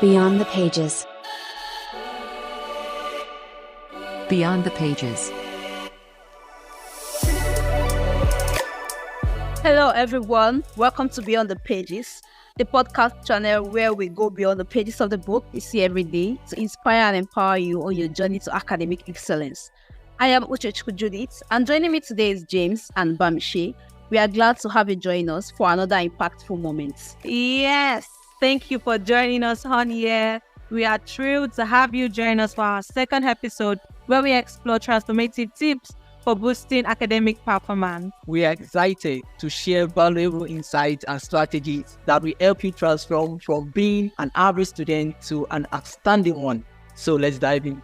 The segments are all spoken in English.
Beyond the pages. Beyond the pages. Hello, everyone. Welcome to Beyond the Pages, the podcast channel where we go beyond the pages of the book you see every day to inspire and empower you on your journey to academic excellence. I am Uchechukwu Judith, and joining me today is James and Bamise. We are glad to have you join us for another impactful moment. Yes, thank you for joining us on here. We are thrilled to have you join us for our second episode where we explore transformative tips for boosting academic performance. We are excited to share valuable insights and strategies that will help you transform from being an average student to an outstanding one. So let's dive in.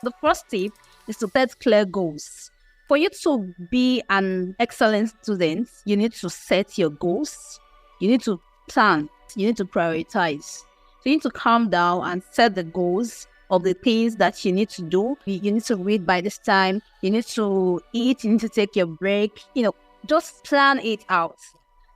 The first tip is to set clear goals. For you to be an excellent student, you need to set your goals. You need to plan. You need to prioritize. So you need to calm down and set the goals of the things that you need to do. You need to read by this time. You need to eat. You need to take your break. Just plan it out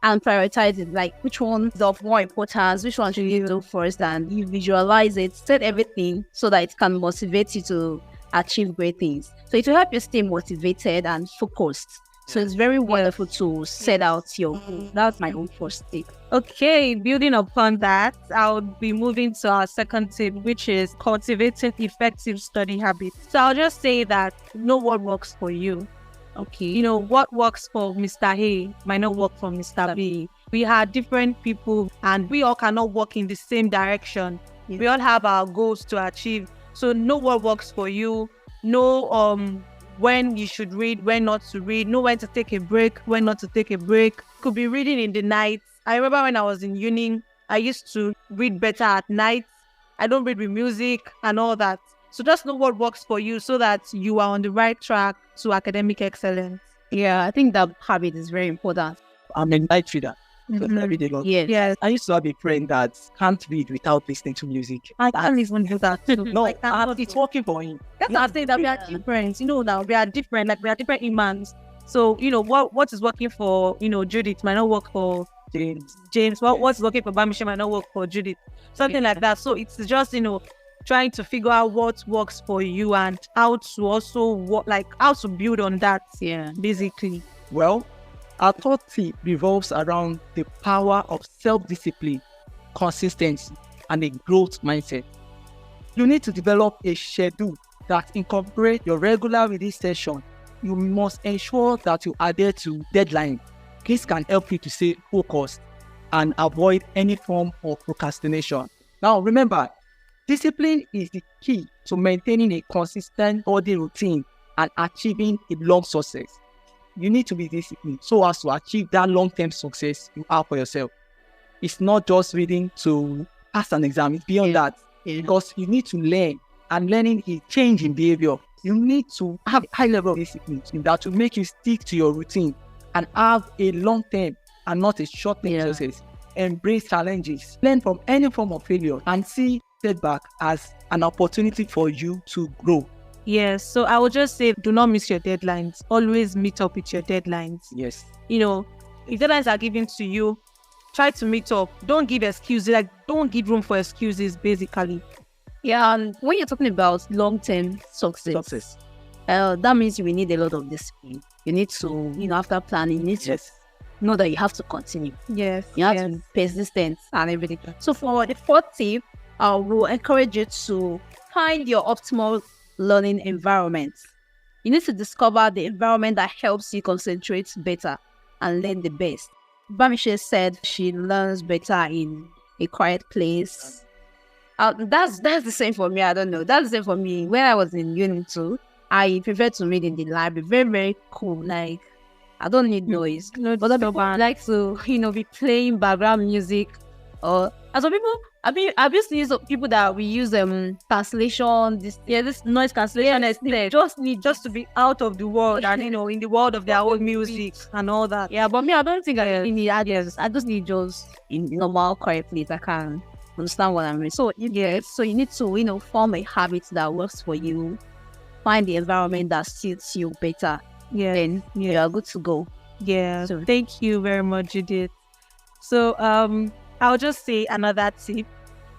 and prioritize it. Like which one is of more importance, which one should you do first, and you visualize it. Set everything so that it can motivate you to achieve great things. So it will help you stay motivated and focused. So it's very wonderful to set out your goal. That's my own first tip. Okay, building upon that, I'll be moving to our second tip, which is cultivating effective study habits. So I'll just say that know what works for you. Okay. What works for Mr. A might not work for Mr. B. We are different people and we all cannot work in the same direction. Yes. We all have our goals to achieve. So know what works for you. Know when you should read, when not to read. Know when to take a break, when not to take a break. Could be reading in the night. I remember when I was in uni, I used to read better at night. I don't read with music and all that. So just know what works for you so that you are on the right track to academic excellence. Yeah, I think that habit is very important. I'm a night reader. So I read a lot. Yes. I used to have a friend that can't read without listening to music. I can't even do that too. No, it's working for him. That's what I'm saying, that we are different. Now we are different. Like we are different imams. So what is working for Judith might not work for James. What's working for Bamise might not work for Judith. Something like that. So it's just trying to figure out what works for you and how to also how to build on that. Yeah, basically. Well, our third tip revolves around the power of self-discipline, consistency, and a growth mindset. You need to develop a schedule that incorporates your regular reading session. You must ensure that you adhere to deadlines. This can help you to stay focused and avoid any form of procrastination. Now, remember, discipline is the key to maintaining a consistent study routine and achieving a long success. You need to be disciplined so as to achieve that long-term success you have for yourself. It's not just reading to pass an exam. It's beyond that. Because you need to learn, and learning is changing behavior. You need to have a high level of discipline that will make you stick to your routine and have a long-term and not a short-term success. Embrace challenges. Learn from any form of failure and see setback as an opportunity for you to grow. Yes, so I would just say, do not miss your deadlines. Always meet up with your deadlines. Yes. If deadlines are given to you, try to meet up. Don't give excuses. Don't give room for excuses, basically. Yeah, and when you're talking about long-term success, that means we need a lot of discipline. You need to, after planning, you need to know that you have to continue. Yes. You have to be persistent and everything. So for the fourth tip, I will encourage you to find your optimal learning environment. You need to discover the environment that helps you concentrate better and learn the best. Bamise said she learns better in a quiet place. That's the same for me. I don't know. That's the same for me. When I was in uni too, I prefer to read in the library. Very, very cool. Like, I don't need noise. But other people like to, be playing background music. Or as some people, I've seen some people that we use translation, this noise cancellation. They just need to be out of the world and in the world of their own music and all that. Yeah, but me, I don't think I really need ideas. I just need just in normal quiet place. I can understand what I'm reading. So so you need to form a habit that works for you. Find the environment that suits you better. Yeah, then you are good to go. Yeah. So thank you very much, Judith. So I'll just say another tip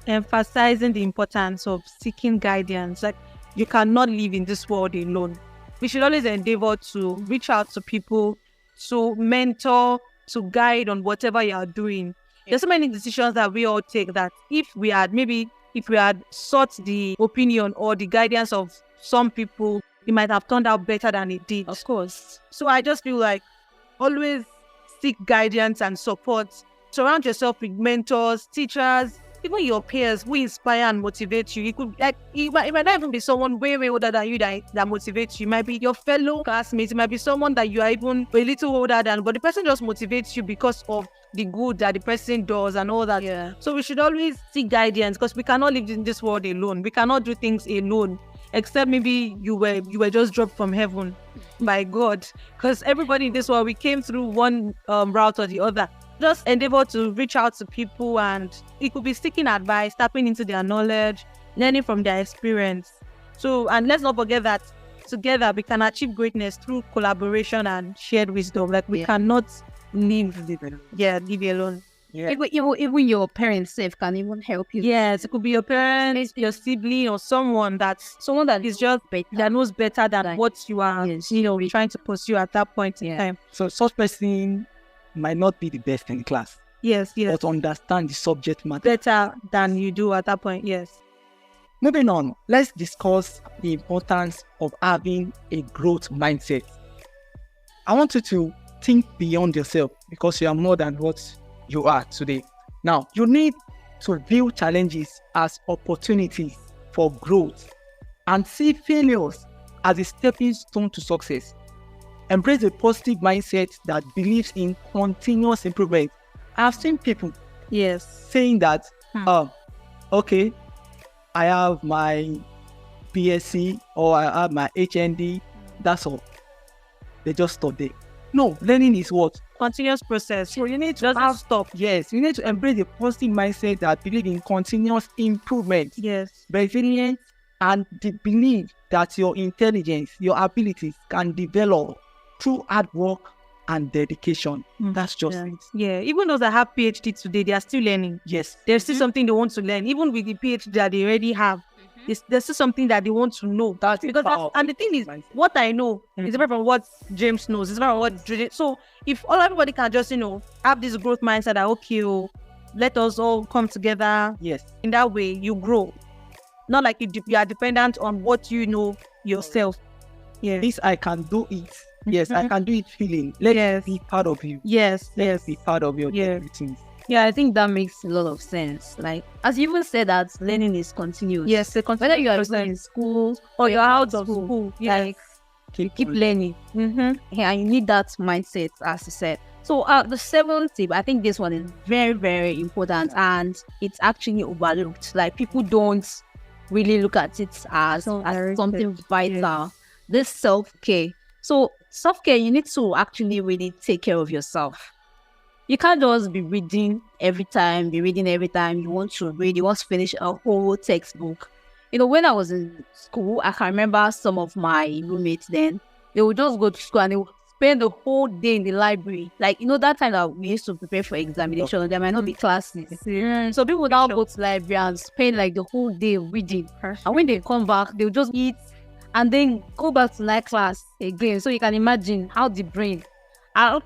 emphasizing the importance of seeking guidance. Like, you cannot live in this world alone. We should always endeavor to reach out to people, to mentor, to guide on whatever you are doing. There's so many decisions that we all take that if we had sought the opinion or the guidance of some people, it might have turned out better than it did. Of course. So I just feel like always seek guidance and support. Surround yourself with mentors, teachers, even your peers who inspire and motivate you. It could it might not even be someone way older than you that motivates you. It might be your fellow classmates. It might be someone that you are even a little older than, but the person just motivates you because of the good that the person does and all that. Yeah. So we should always seek guidance because we cannot live in this world alone. We cannot do things alone, except maybe you were just dropped from heaven by God. Because everybody in this world, we came through one route or the other. Just endeavor to reach out to people, and it could be seeking advice, tapping into their knowledge, learning from their experience. So, and let's not forget that together we can achieve greatness through collaboration and shared wisdom. Like, we cannot live alone. Yeah. Even your parents self can even help you. Yes, it could be your parents, your sibling, or someone that is just better. that knows better than Right. what you are, trying to pursue at that point in time. So such person might not be the best in class, Yes, but understand the subject matter. better than you do at that point. Yes. Moving on, let's discuss the importance of having a growth mindset. I want you to think beyond yourself because you are more than what you are today. Now, you need to view challenges as opportunities for growth and see failures as a stepping stone to success. Embrace a positive mindset that believes in continuous improvement. I've seen people Yes. saying that, okay, I have my BSc or I have my HND, that's all. They just stop there. No, learning is what? Continuous process. So you need to Doesn't stop. Yes, you need to embrace a positive mindset that believes in continuous improvement, Yes. resilience, and the belief that your intelligence, your abilities can develop through hard work and dedication. That's just it. Yeah. Even those that have PhD today, they are still learning. Yes. There's still something they want to learn. Even with the PhD that they already have, there's still something that they want to know. That's Because and the thing is, what I know is different from what James knows. It's different from what Judith. So if everybody can just, have this growth mindset that, okay, let us all come together. Yes. In that way, you grow. Not like you are dependent on what you know yourself. Yeah. This I can do it. Yes, I can do it feeling. Let it be part of you. Yes. Let it be part of your Yeah. routines. Yeah, I think that makes a lot of sense. Like, as you even said, that learning is continuous. Yes. Whether you are in school or you're out of school, like, keep learning. Yeah, and you need that mindset, as you said. So the seventh tip, I think this one is very, very important, and it's actually overlooked. Like, people don't really look at it as something vital. This self-care. So self-care, you need to actually really take care of yourself. You can't just be reading every time. You want to read, you want to finish a whole textbook. When I was in school, I can remember some of my roommates then, they would just go to school and they would spend the whole day in the library. Like, that time that we used to prepare for examination, there might not be classes. So people would now go to the library and spend like the whole day reading. And when they come back, they'll just eat and then go back to night class again. So you can imagine how the brain. And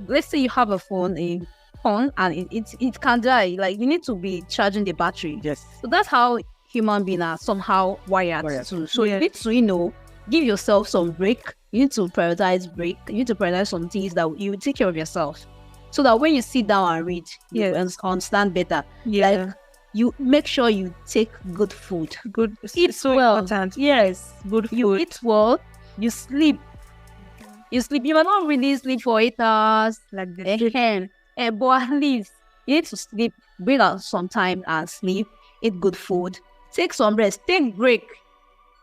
let's say you have a phone and it can die. Like, you need to be charging the battery. Yes. So that's how human beings are somehow wired to. So you need to, give yourself some break. You need to prioritize break. You need to prioritize some things that you take care of yourself. So that when you sit down and read, you understand better. Yeah. Like, you make sure you take good food. Eat so well. important. Yes. Good food. You eat well. You sleep. You might not really sleep for 8 hours. Like but at least you need to sleep. Bring out some time and sleep. Eat good food. Take some rest. Take break.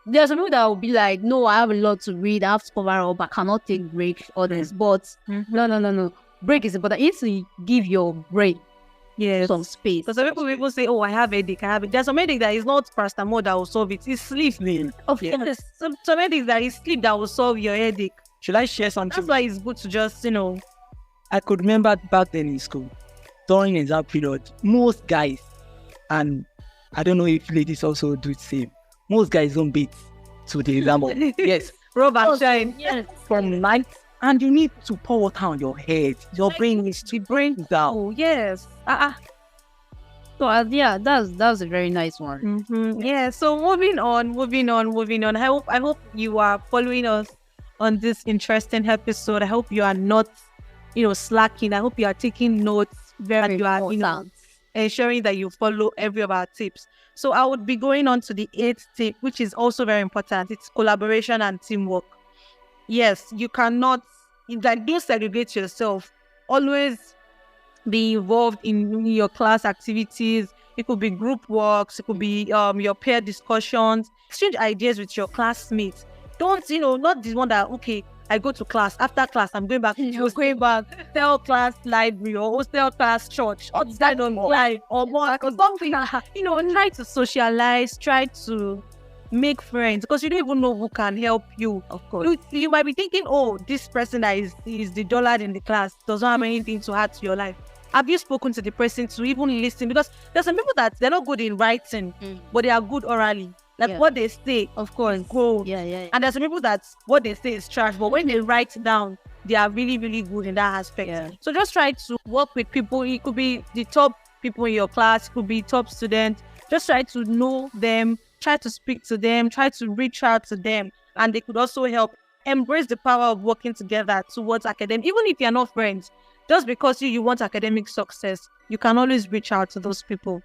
There's some people that will be like, no, I have a lot to read. I have to cover up. I cannot take break. Others, but no. Break is important. You need to give your brain some space. Because some people say, oh, I have a headache. There's some headache that is not paracetamol that will solve it. It's sleep. Of course. Some headache that is sleep that will solve your headache. Should I share something? That's why it's good to just, I could remember back then in school, during exam period, most guys, And I don't know if ladies also do the same. Most guys don't beat to the exam. Yes. Rub and shine. Yes. From night, and you need to pour water on your head. Your brain needs to break down. Oh, yes. So yeah, that's a very nice one. Yeah. So moving on. I hope you are following us on this interesting episode. I hope you are not, slacking. I hope you are taking notes. Very you are, important. ensuring that you follow every of our tips. So I would be going on to the 8th tip, which is also very important. It's collaboration and teamwork. Yes, you cannot, don't segregate yourself. Always be involved in your class activities. It could be group works. It could be your peer discussions. Exchange ideas with your classmates. Don't, not the one that, okay, I go to class. After class, I'm going back to hostel class library or hostel class church. Or that on live or more. Because something, try to socialize, try to make friends, because you don't even know who can help you. Of course. You might be thinking, oh, this person that is the dullard in the class doesn't have anything to add to your life. Have you spoken to the person to even listen? Because there's some people that they're not good in writing, but they are good orally. Like what they say, Of course. gold. Yeah. And there's some people that what they say is trash, but when they write down, they are really, really good in that aspect. Yeah. So just try to work with people. It could be the top people in your class, it could be top students. Just try to know them, try to speak to them, try to reach out to them. And they could also help. Embrace the power of working together towards academic. Even if you're not friends, just because you want academic success, you can always reach out to those people.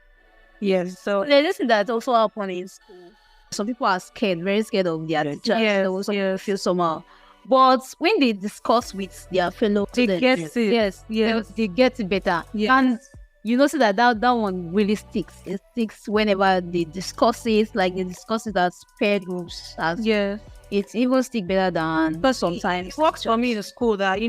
Yes. So There's this that also happen in school. Some people are scared, very scared of their teachers. They also feel somehow. But when they discuss with their fellow they students, get it. they get it better. Yes. And you know, so that one really sticks. It sticks whenever they discuss it, like they discuss it as pair groups. It even stick better than Because sometimes. it works for me in school that,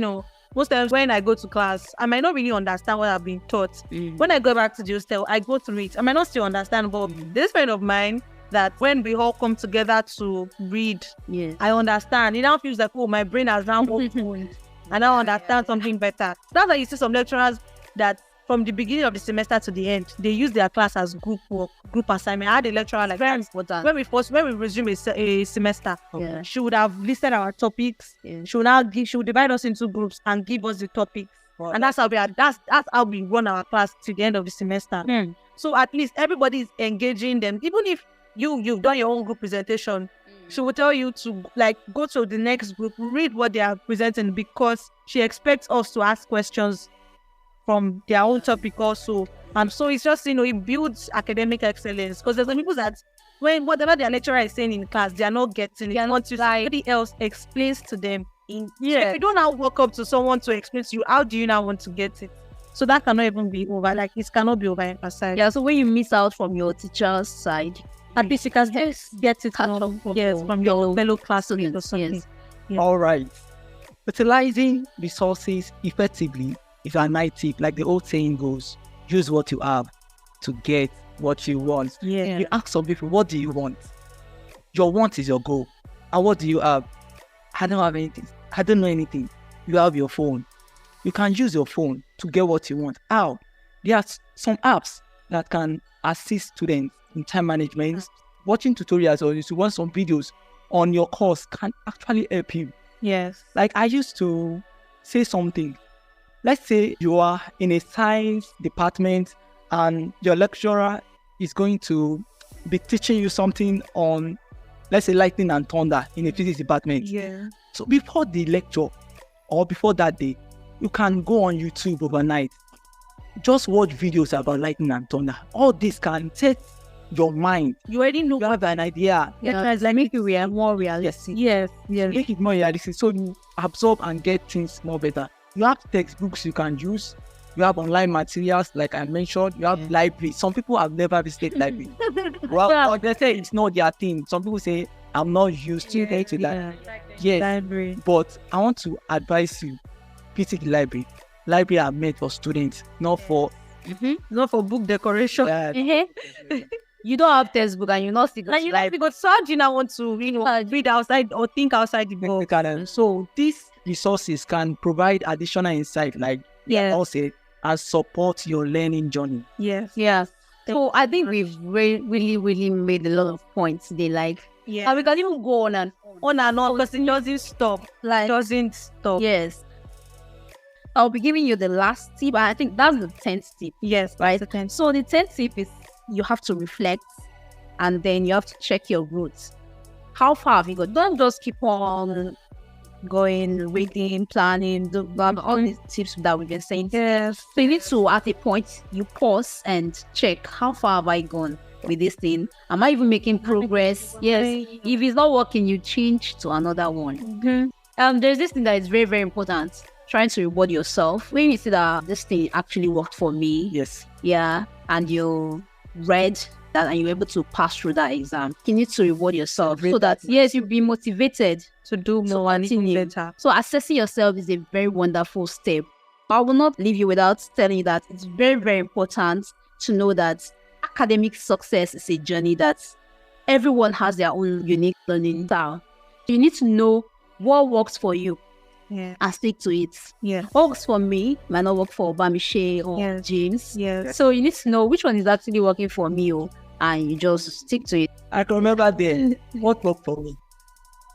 most times when I go to class, I might not really understand what I've been taught. When I go back to the hostel, I go through it. I might not still understand, but this friend of mine, that when we all come together to read, I understand. It now feels like, oh, my brain has now opened. I now understand something better. That's why you see some lecturers that from the beginning of the semester to the end, they use their class as group work, group assignment. I had a lecturer like Very important. when we resume a semester, Yeah. she would have listed our topics. Yeah. She would divide us into groups and give us the topics. And that's how we run our class to the end of the semester. So at least everybody is engaging them. Even if you've done your own group presentation, she will tell you to go to the next group, read what they are presenting, because she expects us to ask questions from their own topic also. And so it's just, it builds academic excellence, because there's some people that when whatever their lecturer is saying in class, they are not getting it. Until somebody else explains to them. So if you don't now walk up to someone to explain to you, how do you now want to get it? So that cannot even be over. It cannot be overemphasized. Yeah, so when you miss out from your teacher's side, at least you can get it from your fellow classmates or something. Yes. Yeah. All right. Utilizing resources effectively is a nice tip. Like the old saying goes, use what you have to get what you want. Yeah. You ask some people, what do you want? Your want is your goal. And what do you have? I don't have anything. I don't know anything. You have your phone. You can use your phone to get what you want. How? There are some apps that can assist students in time management. Watching tutorials or you want some videos on your course can actually help you. Yes. Like I used to say something. Let's say you are in a science department and your lecturer is going to be teaching you something on, let's say, lightning and thunder in a physics department. Yeah. So before the lecture or before that day, you can go on YouTube overnight. Just watch videos about lightning and thunder. All this can set your mind. You already know. You have an idea. Yeah, make it more realistic. Yes. Make it more realistic so you absorb and get things more better. You have textbooks you can use. You have online materials, like I mentioned. You have library. Some people have never visited library. Well, they say it's not their thing. Some people say, I'm not used to it. Yes, Library. but I want to advise you, visit the library. Library are made for students, not for Not for book decoration. You don't have textbook and you not still go And to you know, library. because so how do you now want to, read outside or think outside the book? So these resources can provide additional insight, like Yes. also, and support your learning journey. Yes. Yes. So I think we've really made a lot of points today. Like, Yeah. and we can even go on and on Because it doesn't stop. like, Doesn't stop. yes. I'll be giving you the last tip. I think that's the 10th tip. Yes, Right. that's the 10th. So the 10th tip is you have to reflect, and then you have to check your roots. How far have you got? Don't just keep on going, reading, planning, all these tips that we've been saying. Yes. So you need to, at a point, you pause and check how far have I gone with this thing? Am I even making progress? Yes. If it's not working, you change to another one. There's this thing that is very, very important. Trying to reward yourself. When you see that this thing actually worked for me, Yes. yeah, and you read that and you're able to pass through that exam, you need to reward yourself so that, yes, you'll be motivated To do to more and even continue. better. So assessing yourself is a very wonderful step. I will not leave you without telling you that it's very, very important to know that academic success is a journey that everyone has their own unique learning style. You need to know what works for you Yeah. and stick to it. Yeah. What works for me might not work for Oluwabamise or Yes. James. Yes. So you need to know which one is actually working for me, and you just stick to it. I can remember then what worked for me.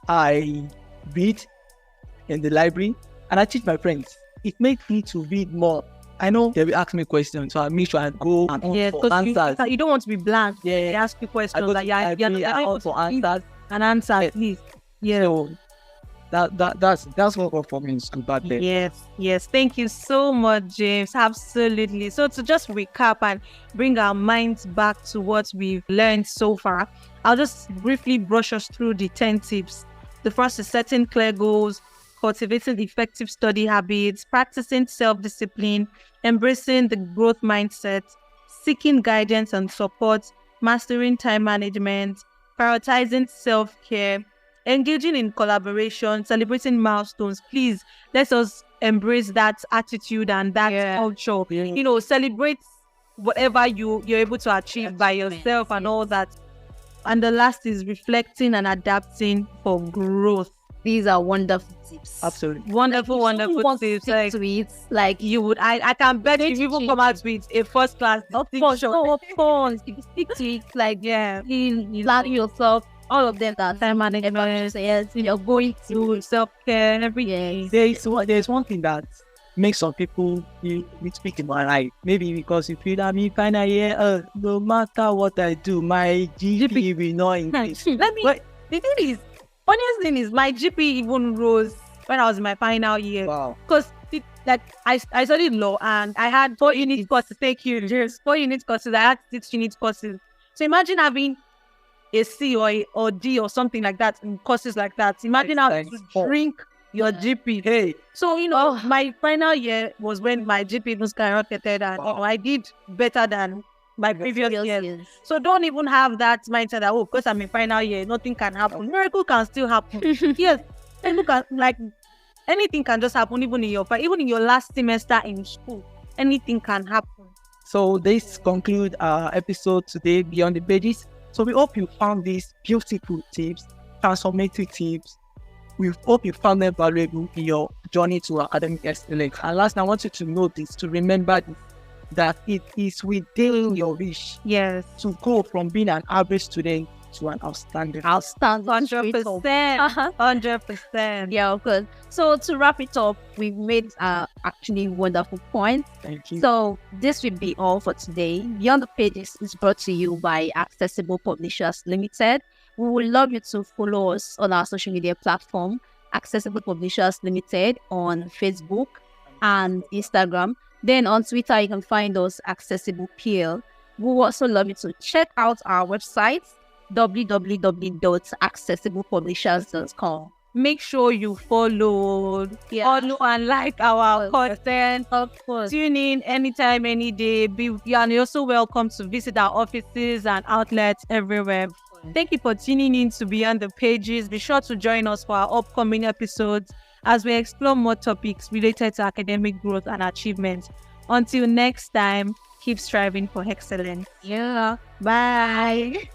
I read in the library and I teach my friends. It makes me to read more. I know they will ask me questions, so I make sure I go and Yeah, for because answers. you don't want to be blank. Yeah. They ask you I questions go that to you're library, I able ask for to give answers. an answer at least. Yeah. So that's what worked for me in school back then. Yes. Thank you so much, James. Absolutely. So to just recap and bring our minds back to what we've learned so far, I'll just briefly brush us through the 10 tips. The first is setting clear goals, cultivating effective study habits, practicing self-discipline, embracing the growth mindset, seeking guidance and support, mastering time management, prioritizing self-care, engaging in collaboration, celebrating milestones. Please, let us embrace that attitude and that culture. Yeah. Celebrate whatever you're able to achieve by yourself and all that. And the last is reflecting and adapting for growth. These are wonderful tips. Absolutely. Wonderful Stick tips. Like, to it. Like you would, I can bet you even come out with a first class of distinction. course, if you stick to it, like you plan yourself, all of them that Time management, yes, you're going to self-care, everything. There's one thing that makes some people speak in my life. Maybe because you feel that me final year, no matter what I do, my GP will not increase. The thing is, funniest thing is my GP even rose when I was in my final year. Wow. Because I studied law and I had 4 unit courses. Thank you. Just 4 unit courses. I had 6 unit courses. So imagine having a C or D or something like that in courses like that. Imagine how to drink your GP. Hey. So my final year was when my GP even skyrocketed and I did better than my previous years. So don't even have that mindset that because I'm in final year, nothing can happen. Miracle can still happen. Yes, anything can just happen even in your last semester in school. Anything can happen. So this concludes our episode today, Beyond the Pages. So we hope you found these beautiful tips, transformative tips. We hope you found them valuable in your journey to academic excellence. And last, I want you to know this, to remember this, that it is within your wish to go from being an average student to an outstanding. 100%. 100%. Yeah, of course. So to wrap it up, we've made actually wonderful points. Thank you. So this will be all for today. Beyond the Pages is brought to you by Accessible Publishers Limited. We would love you to follow us on our social media platform, Accessible Publishers Limited, on Facebook and Instagram. Then on Twitter, you can find us Accessible PL. We would also love you to check out our website, www.accessiblepublishers.com. Make sure you follow and like our content. Of course. Tune in anytime, any day. And you're also welcome to visit our offices and outlets everywhere. Thank you for tuning in to Beyond the Pages. Be sure to join us for our upcoming episodes as we explore more topics related to academic growth and achievement. Until next time, keep striving for excellence. Yeah. Bye.